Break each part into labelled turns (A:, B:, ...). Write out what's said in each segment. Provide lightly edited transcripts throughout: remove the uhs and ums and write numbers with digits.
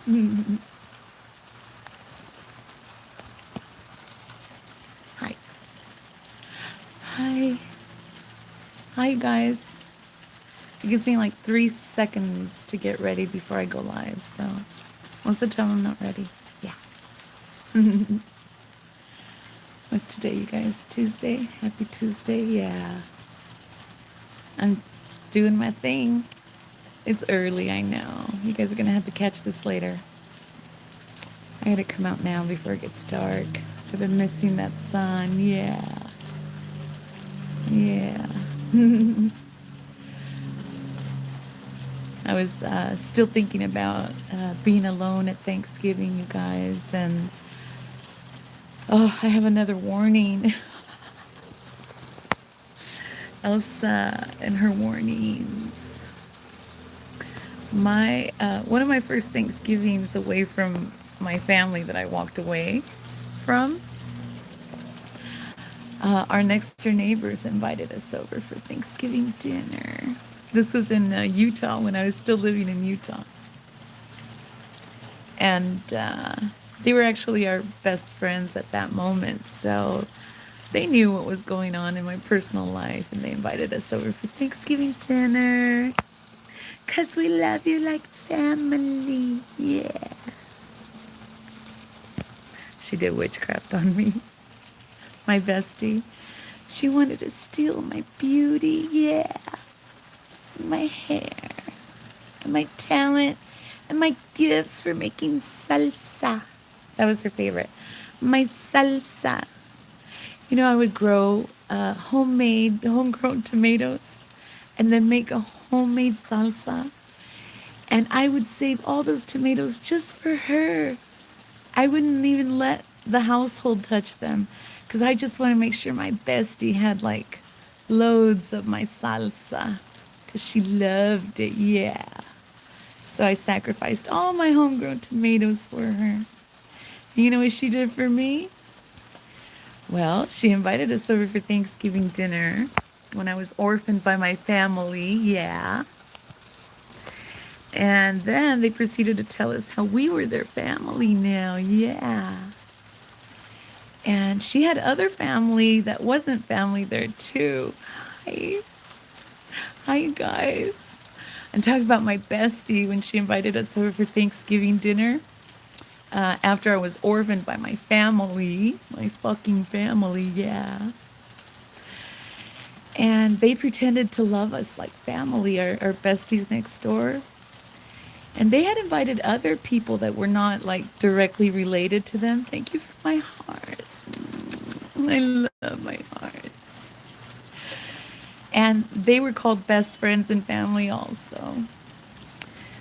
A: Hi. Hi. Hi, guys. It gives me like 3 seconds to get ready before I go live, so most of the time I'm not ready. Yeah. What's today, you guys? Tuesday? Happy Tuesday? Yeah. I'm doing my thing. It's early, I know. You guys are gonna have to catch this later. I gotta come out now before it gets dark. I've been missing that sun. Yeah. Yeah. I was still thinking about being alone at Thanksgiving, you guys, and oh, I have another warning. Elsa and her warnings. My one of my first Thanksgivings away from my family that I walked away from. Our next door neighbors invited us over for Thanksgiving dinner. This was in Utah when I was still living in Utah. And they were actually our best friends at that moment. So they knew what was going on in my personal life, and they invited us over for Thanksgiving dinner. 'Cause we love you like family. Yeah. She did witchcraft on me. My bestie. She wanted to steal my beauty. Yeah. My hair. And my talent. And my gifts for making salsa. That was her favorite. My salsa. You know, I would grow homegrown tomatoes and then make a homemade salsa. And I would save all those tomatoes just for her. I wouldn't even let the household touch them because I just want to make sure my bestie had like loads of my salsa because she loved it. Yeah. So I sacrificed all my homegrown tomatoes for her. You know what she did for me? Well, she invited us over for Thanksgiving dinner when I was orphaned by my family. Yeah. And then they proceeded to tell us how we were their family now. Yeah. And she had other family that wasn't family there too. Hi. Hi, you guys. I'm talking about my bestie when she invited us over for Thanksgiving dinner. After I was orphaned by my family, my fucking family, yeah. And they pretended to love us like family, our besties next door. And they had invited other people that were not like directly related to them. Thank you for my hearts. I love my hearts. And they were called best friends and family also.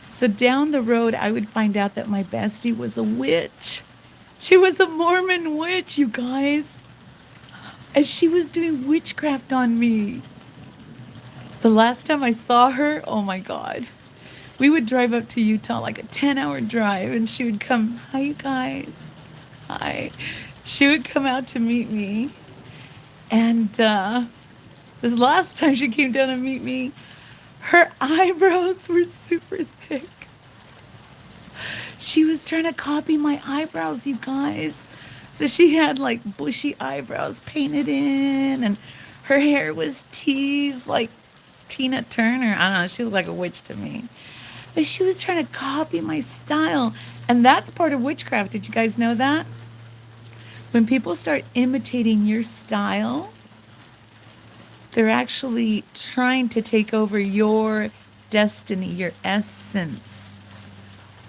A: So down the road, I would find out that my bestie was a witch. She was a Mormon witch, you guys. And she was doing witchcraft on me. The last time I saw her, oh my God. We would drive up to Utah, like a 10-hour drive, and she would come, hi, you guys. Hi. She would come out to meet me. And this last time she came down to meet me, her eyebrows were super thick. She was trying to copy my eyebrows, you guys. So she had like bushy eyebrows painted in, and her hair was teased like Tina Turner. I don't know, she looked like a witch to me. But she was trying to copy my style. And that's part of witchcraft. Did you guys know that? When people start imitating your style, they're actually trying to take over your destiny, your essence.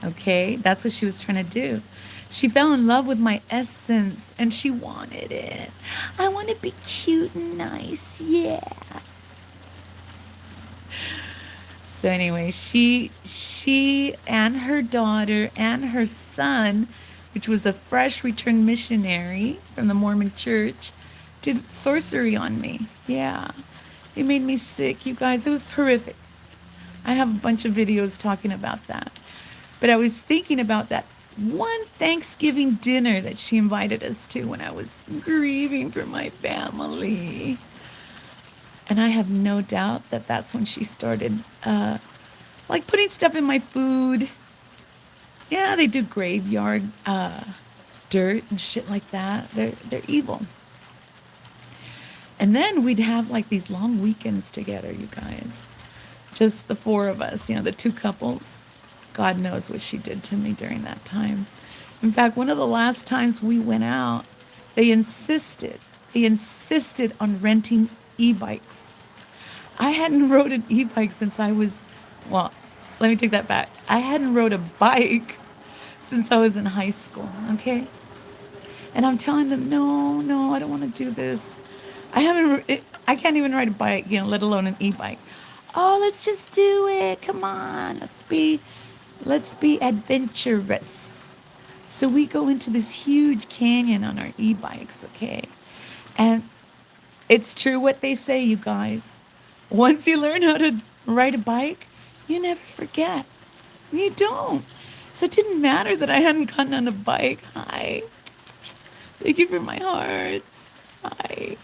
A: Okay? That's what she was trying to do. She fell in love with my essence and she wanted it. I want to be cute and nice. Yeah. So anyway, she and her daughter and her son, which was a fresh returned missionary from the Mormon church, did sorcery on me. Yeah. It made me sick, you guys. It was horrific. I have a bunch of videos talking about that. But I was thinking about that one Thanksgiving dinner that she invited us to when I was grieving for my family. And I have no doubt that that's when she started like putting stuff in my food Yeah, they do graveyard dirt and shit like that. They're evil. And then we'd have like these long weekends together, you guys. Just the four of us, the two couples. God knows what she did to me during that time. In fact, one of the last times we went out, they insisted, they insisted on renting e-bikes. I hadn't rode an e-bike since I was, well, let me take that back. I hadn't rode a bike since I was in high school, okay? And I'm telling them, no, no, I don't want to do this. I can't even ride a bike, let alone an e-bike. Oh, let's just do it. Come on. Let's be adventurous. So we go into this huge canyon on our e-bikes, okay? And it's true what they say, you guys. Once you learn how to ride a bike, you never forget. You don't. So it didn't matter that I hadn't gotten on a bike. Hi. Thank you for my hearts. Hi.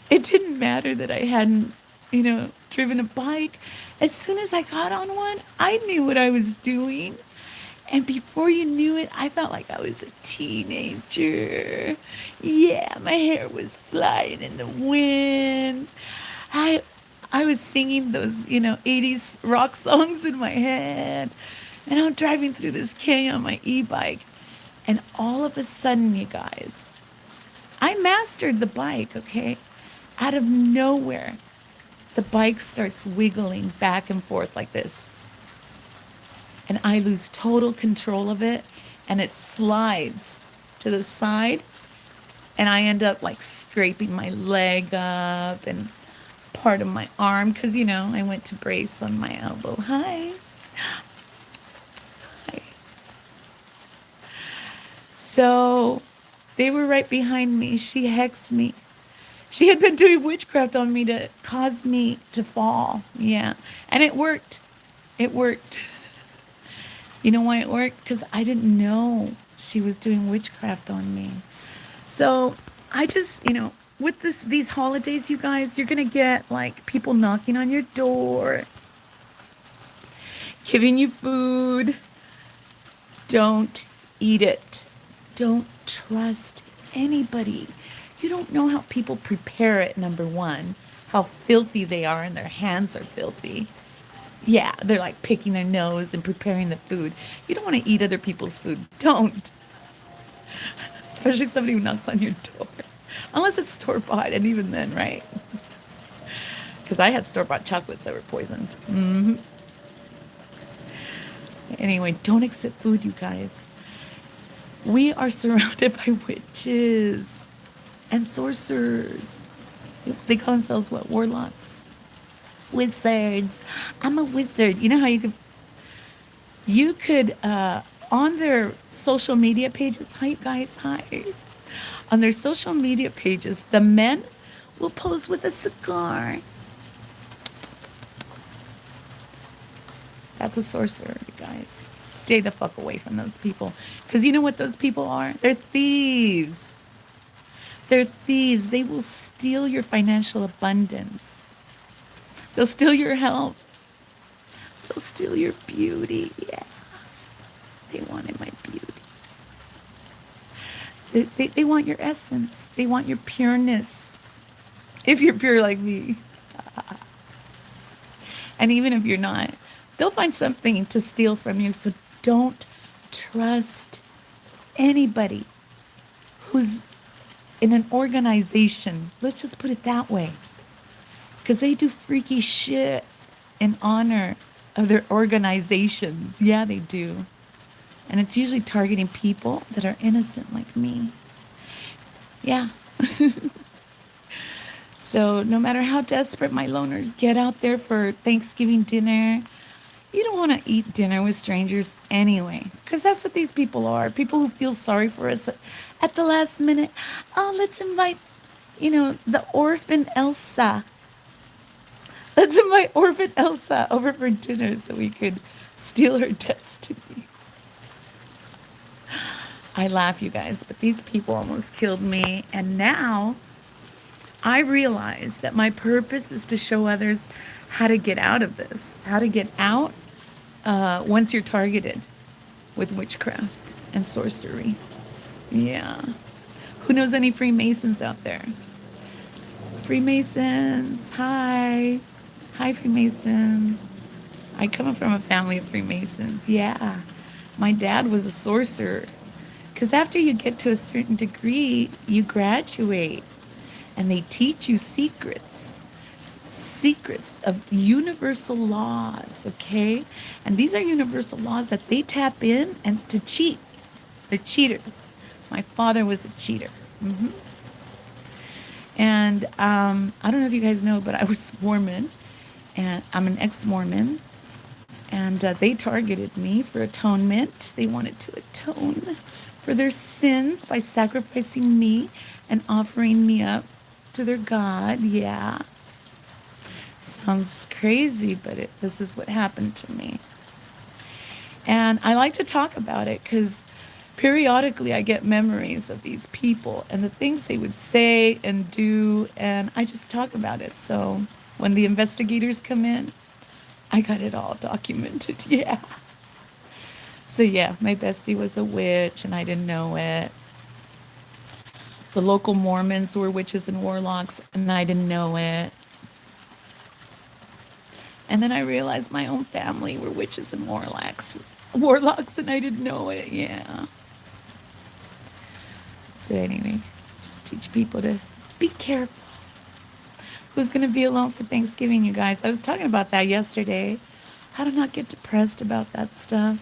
A: It didn't matter that I hadn't, driven a bike. As soon as I got on one, I knew what I was doing. And before you knew it, I felt like I was a teenager. Yeah, my hair was flying in the wind. I was singing those, 80s rock songs in my head. And I'm driving through this canyon on my e-bike. And all of a sudden, you guys, I mastered the bike, okay? Out of nowhere, the bike starts wiggling back and forth like this. And I lose total control of it, and it slides to the side, and I end up like scraping my leg up and part of my arm because, I went to brace on my elbow. Hi. Hi. So they were right behind me. She hexed me. She had been doing witchcraft on me to cause me to fall. Yeah. And it worked. It worked. You know why it worked? Because I didn't know she was doing witchcraft on me. So I just, with these holidays, you guys, you're going to get like people knocking on your door, giving you food. Don't eat it. Don't trust anybody. You don't know how people prepare it, number one, how filthy they are and their hands are filthy. Yeah, they're like picking their nose and preparing the food. You don't want to eat other people's food. Don't. Especially somebody who knocks on your door. Unless it's store-bought, and even then, right? Because I had store-bought chocolates that were poisoned. Mm-hmm. Anyway, don't accept food, you guys. We are surrounded by witches and sorcerers. They call themselves what? Warlocks. Wizards. I'm a wizard. You know how you could on their social media pages, hi guys, hi. On their social media pages, the men will pose with a cigar. That's a sorcerer, you guys. Stay the fuck away from those people. Because you know what those people are? They're thieves. They're thieves. They will steal your financial abundance. They'll steal your health. They'll steal your beauty. Yeah. They wanted my beauty. They want your essence. They want your pureness. If you're pure like me. And even if you're not, they'll find something to steal from you. So don't trust anybody who's in an organization. Let's just put it that way. Because they do freaky shit in honor of their organizations. Yeah, they do. And it's usually targeting people that are innocent like me. Yeah. So no matter how desperate my loners get out there for Thanksgiving dinner, you don't want to eat dinner with strangers anyway. Because that's what these people are. People who feel sorry for us at the last minute. Oh, let's invite, the orphan Elsa. Let's invite orphan Elsa over for dinner so we could steal her destiny. I laugh, you guys, but these people almost killed me. And now I realize that my purpose is to show others how to get out of this, how to get out once you're targeted. with witchcraft and sorcery. Yeah. Who knows any Freemasons out there? Freemasons, hi. Hi, Freemasons. I come from a family of Freemasons. Yeah. My dad was a sorcerer. Because after you get to a certain degree, you graduate and they teach you secrets of universal laws, okay? And these are universal laws that they tap in and to cheat. They're cheaters. My father was a cheater. And I don't know if you guys know, but I was Mormon, and I'm an ex-Mormon. And they targeted me for atonement. They wanted to atone for their sins by sacrificing me and offering me up to their God. Yeah. Sounds crazy, but this is what happened to me. And I like to talk about it because periodically I get memories of these people and the things they would say and do, and I just talk about it. So when the investigators come in, I got it all documented. Yeah. So yeah, my bestie was a witch and I didn't know it. The local Mormons were witches and warlocks and I didn't know it. And then I realized my own family were witches and warlocks and I didn't know it. Yeah. So anyway, just teach people to be careful. Who's going to be alone for Thanksgiving, you guys? I was talking about that yesterday. How to not get depressed about that stuff.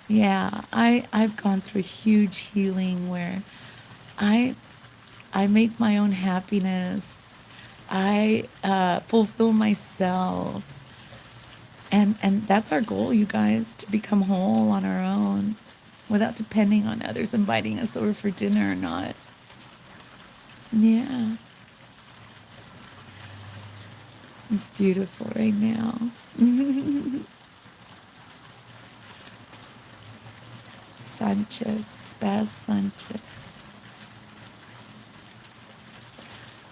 A: Yeah, I've gone through huge healing where I I make my own happiness. I fulfill myself. And that's our goal, you guys, to become whole on our own without depending on others inviting us over for dinner or not. Yeah. It's beautiful right now. Sanchez, Spaz Sanchez.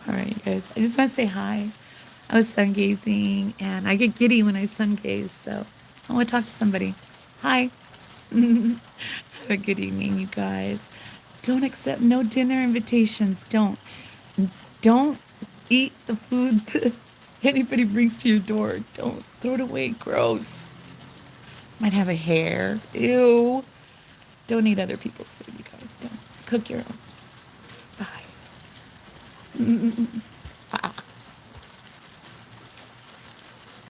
A: All right, you guys. I just want to say hi. I was sun gazing, and I get giddy when I sun gaze, so I want to talk to somebody. Hi. Have a good evening, you guys. Don't accept no dinner invitations. Don't eat the food that anybody brings to your door. Don't throw it away. Gross. Might have a hair. Ew. Don't eat other people's food, you guys. Don't. Cook your own. Bye.